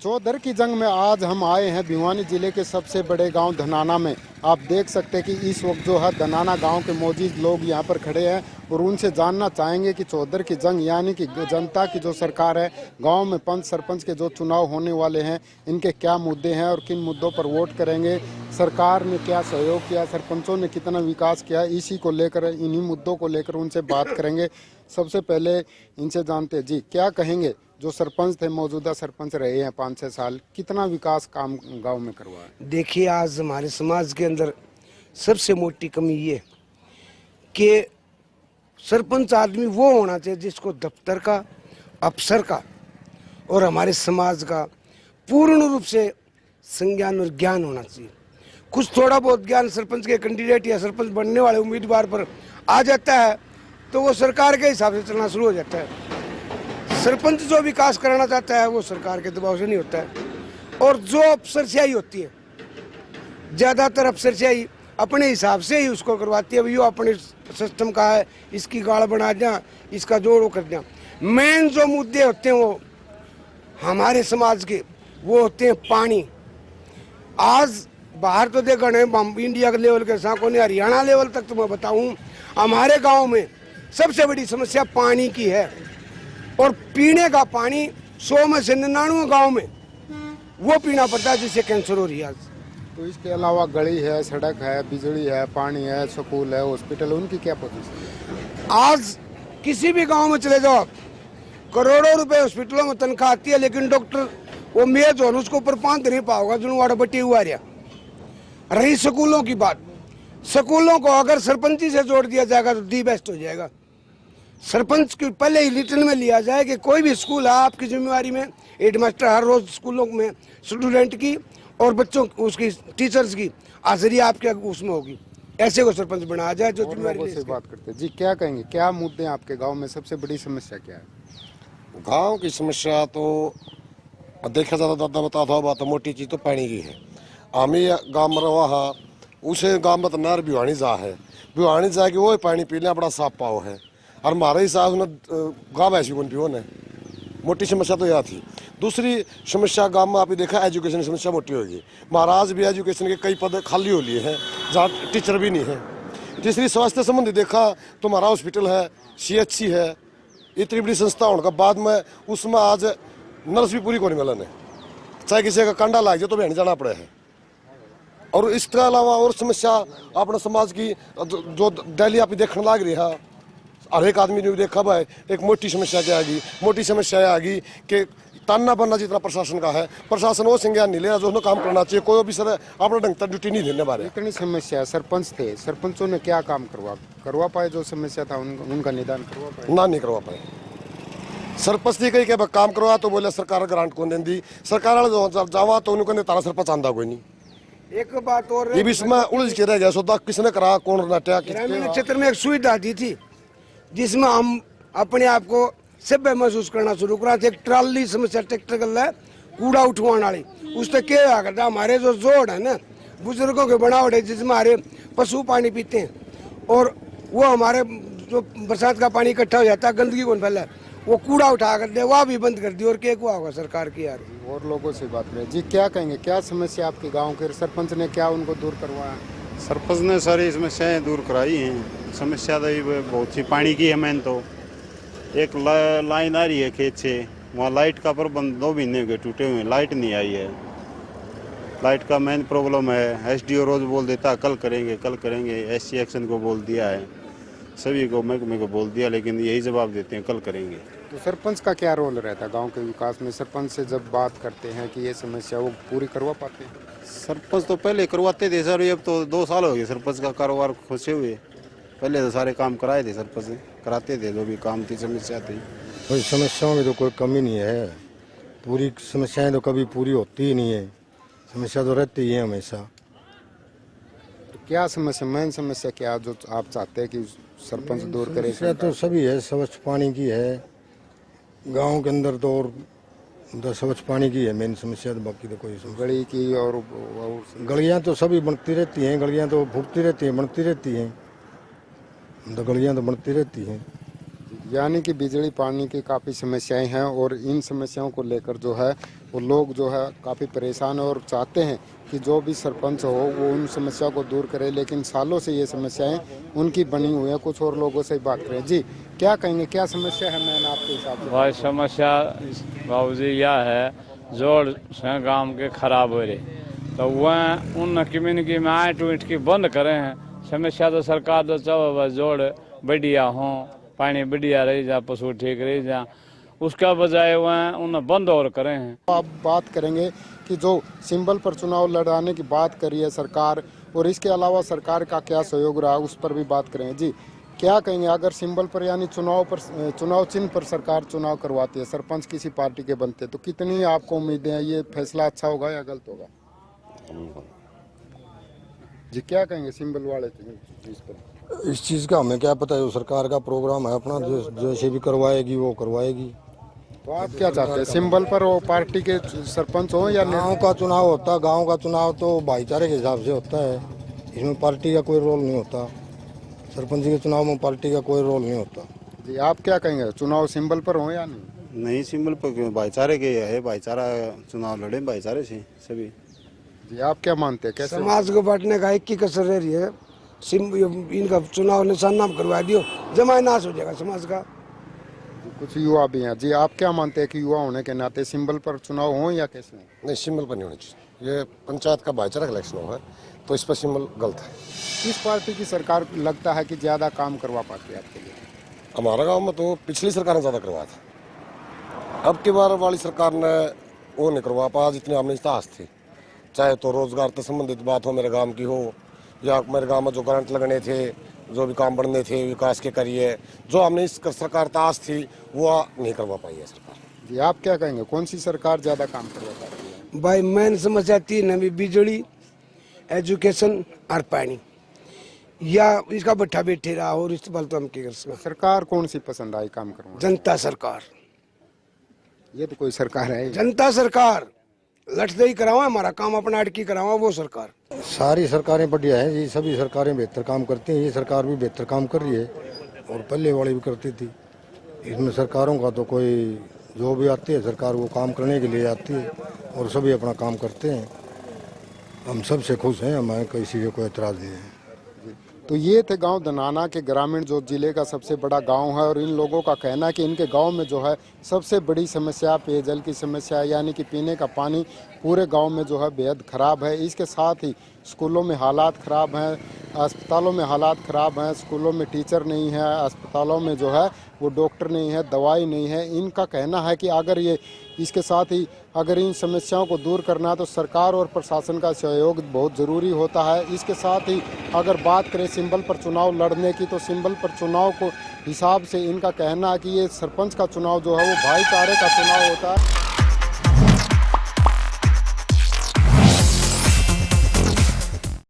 चौधर की जंग में आज हम आए हैं भिवानी जिले के सबसे बड़े गांव धनाना में। आप देख सकते हैं कि इस वक्त जो है धनाना गांव के मौजूद लोग यहां पर खड़े हैं और उनसे जानना चाहेंगे कि चौधर की जंग यानी कि जनता की जो सरकार है, गांव में पंच सरपंच के जो चुनाव होने वाले हैं, इनके क्या मुद्दे हैं और किन मुद्दों पर वोट करेंगे, सरकार ने क्या सहयोग किया, सरपंचों ने कितना विकास किया, इसी को लेकर, इन्हीं मुद्दों को लेकर उनसे बात करेंगे। सबसे पहले इनसे जानते हैं जी, क्या कहेंगे, जो सरपंच थे, मौजूदा सरपंच रहे हैं 5-6 साल, कितना विकास काम गांव में करवाया? देखिए, आज हमारे समाज के अंदर सबसे मोटी कमी ये कि सरपंच आदमी वो होना चाहिए जिसको दफ्तर का, अफसर का और हमारे समाज का पूर्ण रूप से संज्ञान और ज्ञान होना चाहिए। कुछ थोड़ा बहुत ज्ञान सरपंच के कैंडिडेट या सरपंच बनने वाले उम्मीदवार पर आ जाता है तो वो सरकार के हिसाब से चलना शुरू हो जाता है। सरपंच जो विकास कराना चाहता है वो सरकार के दबाव से नहीं होता है। और जो अफसरशाही होती है, ज़्यादातर अफसरशाही अपने हिसाब से ही उसको करवाती है। यो अपने सिस्टम का है, इसकी गाड़ बना दें, इसका जोड़ कर दें। मेन जो मुद्दे होते हैं वो हमारे समाज के वो होते हैं पानी। आज बाहर तो देखा नहीं, इंडिया के लेवल के साथ कोई हरियाणा लेवल तक तो मैं बताऊं, हमारे गांव में सबसे बड़ी समस्या पानी की है। और पीने का पानी 100 में से 99 गाँव में वो पीना पड़ता है जिससे कैंसर हो रही है। तो इसके अलावा गली है, सड़क है, बिजली है, पानी है, स्कूल है, हॉस्पिटल, उनकी क्या पोजीशन है? आज किसी भी गांव में चले जाओ, करोड़ों रुपए हॉस्पिटलों में तनख्वाह आती है, लेकिन डॉक्टर वो मेज और उसको ऊपर 5 नहीं पाओगा जुनवाड़ा बटी हुआ रहा। रही स्कूलों की बात, स्कूलों को अगर सरपंची से जोड़ दिया जाएगा तो दी बेस्ट हो जाएगा। सरपंच की पहले ही रिटर्न में लिया जाए कि कोई भी स्कूल है आपकी जिम्मेवारी में, हेडमास्टर हर रोज स्कूलों में स्टूडेंट की और बच्चों उसकी टीचर्स की हाजिरी आपके उसमें होगी। ऐसे को सरपंच बनाया जाए जो जिम्मेवारी से बात करते हैं। जी, क्या कहेंगे, क्या मुद्दे हैं आपके गांव में, सबसे बड़ी समस्या क्या है? गांव की समस्या तो देखा जाता दादा बता था बात मोटी चीज तो पानी की है। हमें गांव में रहा है, उसे गांव में तो नहर भिवानी जा है, भिवानी जा के वो पानी पीने बड़ा साफ पाओ है। और हमारे हिसाब में गाँव ऐसी कौन पियो ने, मोटी समस्या तो यह थी। दूसरी समस्या गांव में आपने देखा एजुकेशन की समस्या मोटी होगी। महाराज भी एजुकेशन के कई पद खाली हो लिए हैं जहाँ टीचर भी नहीं है। तीसरी स्वास्थ्य संबंधी देखा तो हमारा हॉस्पिटल है, CHC है, इतनी बड़ी संस्था होने का बाद में उसमें आज नर्स भी पूरी को नहीं मिलन है, चाहे किसी का कंडा लाग जाए तो बहन जाना पड़े है। और इसके अलावा और समस्या अपने समाज की जो डेली आप देखने लग रही है, हर एक आदमी ने देखा भाई एक मोटी समस्या क्या आ गई। मोटी समस्या आ गई कि ताना बनना जितना प्रशासन का है, प्रशासन वो संज्ञान नहीं ले रहा जो उसने काम करना चाहिए। कोई भी सर अपना ढंग तक ड्यूटी नहीं देने वाले। इतनी समस्या, सरपंच थे, सरपंचों ने क्या काम करवा पाए? जो समस्या था उनका निदान करवा पाए? ना नहीं करवा पाए। सरपंच थी कहीं के काम करवा तो बोले सरकार ग्रांट कौन देंगी, सरकार जावा तो उनको तारा सरपंच आंदा कोई नहीं। एक बात और ये भी इसमें उलझ के रह गया सौदा, किसने करा, कौन नाट्या। ग्रामीण क्षेत्र में एक सुविधा दी थी जिसमें हम अपने आप को सभ्य महसूस करना शुरू करा। एक ट्राली समस्या ट्रैक्टर कर रहा है कूड़ा उठवाने वाली, उससे क्या करता हमारे जो जोड़ है ना बुजुर्गों के बनावट है जिसमें हमारे पशु पानी पीते हैं और वो हमारे जो बरसात का पानी इकट्ठा हो जाता है, गंदगी कौन फैला, वो कूड़ा उठा कर दे, वह भी बंद कर दी। और क्या हुआ होगा सरकार की? यार और लोगों से बात करें जी, क्या कहेंगे, क्या समस्या आपके गाँव के, सरपंच ने क्या उनको दूर करवाया? सरपंच ने सारी समस्याएं दूर कराई हैं। समस्या तो बहुत सी पानी की है। मेन तो एक लाइन आ रही है खेत से, वहाँ लाइट का प्रबंध 2 महीने के टूटे हुए, लाइट नहीं आई है। लाइट का मेन प्रॉब्लम है। SDO रोज बोल देता कल करेंगे कल करेंगे, SC एक्शन को बोल दिया है, सभी को महकमे को बोल दिया, लेकिन यही जवाब देते हैं कल करेंगे। तो सरपंच का क्या रोल रहता है गांव के विकास में? सरपंच से जब बात करते हैं कि ये समस्या, वो पूरी करवा पाते हैं? सरपंच तो पहले करवाते थे सर, अब तो 2 साल हो गए सरपंच का कारोबार खुशे हुए। पहले तो सारे काम कराए थे सरपंच ने, कराते थे जो भी काम थी, समस्या थी। कोई समस्याओं में तो कोई कमी नहीं है, पूरी समस्याएं तो कभी पूरी होती ही नहीं है, समस्या तो रहती ही है हमेशा। तो क्या समस्या, मेन समस्या क्या जो आप चाहते हैं कि सरपंच दूर करे? समस्या तो सभी है, स्वच्छ पानी की है गांव के अंदर तो, और स्वच्छ पानी की है मेन समस्या, तो बाकी तो कोई गली की और गलियां तो सभी बनती रहती हैं, गलियां तो फूटती रहती हैं, बनती रहती हैं, तो गलियां तो बनती रहती हैं। यानी कि बिजली पानी की काफ़ी समस्याएं हैं और इन समस्याओं को लेकर जो है वो लोग जो है काफ़ी परेशान हैं और चाहते हैं कि जो भी सरपंच हो वो उन समस्याओं को दूर करे, लेकिन सालों से ये समस्याएं उनकी बनी हुई हैं। कुछ और लोगों से बात करें। जी, क्या कहेंगे, क्या समस्या है मैंने आपके हिसाब से? भाई समस्या बाबूजी यह है, जोड़ से गांव के खराब हो रहे तो वह उन कम्युनिटी में आए टूट की बंद करें हैं। समस्या तो सरकार तो चाहो बस जोड़ बढ़िया हों, पानी बढ़िया रही जा, पशु ठीक रही जा, उसका बजाय वह उन्हें बंद और करें हैं। आप बात करेंगे कि जो सिंबल पर चुनाव लड़ाने की बात करी है सरकार, और इसके अलावा सरकार का क्या सहयोग रहा उस पर भी बात करेंगे। जी, क्या कहेंगे अगर सिंबल पर यानी चुनाव चिन्ह पर सरकार चुनाव करवाती है, सरपंच किसी पार्टी के बनते, तो कितनी आपको उम्मीदें हैं, ये फैसला अच्छा होगा या गलत होगा? जी, क्या कहेंगे सिंबल वाले चीज पर? इस चीज़ का हमें क्या पता है, जो सरकार का प्रोग्राम है अपना, जैसे भी करवाएगी वो करवाएगी। तो आप क्या चाहते हैं, सिंबल पर वो पार्टी के सरपंच हो या गांव का चुनाव होता, गांव का चुनाव तो भाईचारे के हिसाब से होता है, इसमें पार्टी का कोई रोल नहीं होता। सरपंच के चुनाव में पार्टी का कोई रोल नहीं होता। जी, आप क्या कहेंगे, चुनाव सिंबल पर हो या नहीं? नहीं, सिंबल पर क्यों, भाईचारे के है, भाईचारा चुनाव लड़े भाईचारे से सभी। जी, आप क्या मानते हैं, कैसे? समाज को बांटने का एक ही कसर रह रही है, इनका चुनाव निशाना करवा दियो, जमाए नाश हो जाएगा समाज का। कुछ युवा भी हैं। जी, आप क्या मानते हैं कि युवा होने के नाते सिंबल पर चुनाव हो या कैसे हो? नहीं, सिंबल पर नहीं होनी चाहिए। ये पंचायत का भाईचारा का इलेक्शन है, तो इस पर सिंबल गलत है। किस पार्टी की सरकार लगता है कि ज्यादा काम करवा पाती है आपके लिए? हमारा गांव में तो पिछली सरकार ने ज़्यादा करवाया था, अब की बार वाली सरकार ने वो नहीं करवा पाया जितनी हमने साहस थी। चाहे तो रोजगार से संबंधित बात हो मेरे गांव की हो, या मेरे गांव में जो करंट लगने थे, जो भी काम बनने थे विकास के करिए, जो हमने इस सरकार ताश थी वो नहीं करवा पाई है सरकार। जी, आप क्या कहेंगे, कौन सी सरकार ज्यादा काम करवा पाती है? भाई मेन समस्या तीन है, बिजली, एजुकेशन और पानी, या इसका बैठा बैठे रहा और इस बाल तो हम क्या कर सकते। सरकार कौन सी पसंद आई काम करवा? जनता सरकार, ये तो कोई सरकार है ही। जनता सरकार लठदे ही करावा, हमारा काम अपना अटकी करावा, वो सरकार। सारी सरकारें बढ़िया हैं जी, सभी सरकारें बेहतर काम करती हैं, ये सरकार भी बेहतर काम कर रही है और पहले वाली भी करती थी। इसमें सरकारों का तो कोई, जो भी आती है सरकार वो काम करने के लिए आती है और सभी अपना काम करते हैं। हम सबसे खुश हैं, हमें किसी को कोई एतराज़ नहीं है। तो ये थे गांव धनाना के ग्रामीण, जो जिले का सबसे बड़ा गांव है, और इन लोगों का कहना है कि इनके गांव में जो है सबसे बड़ी समस्या पेयजल की समस्या है, यानी कि पीने का पानी पूरे गांव में जो है बेहद ख़राब है। इसके साथ ही स्कूलों में हालात ख़राब हैं, अस्पतालों में हालात ख़राब हैं, स्कूलों में टीचर नहीं है, अस्पतालों में जो है वो डॉक्टर नहीं है, दवाई नहीं है। इनका कहना है कि अगर ये इसके साथ ही अगर इन समस्याओं को दूर करना है तो सरकार और प्रशासन का सहयोग बहुत ज़रूरी होता है। इसके साथ ही अगर बात करें सिंबल पर चुनाव लड़ने की, तो सिंबल पर चुनाव को हिसाब से इनका कहना है कि ये सरपंच का चुनाव जो है वो भाईचारे का चुनाव होता है।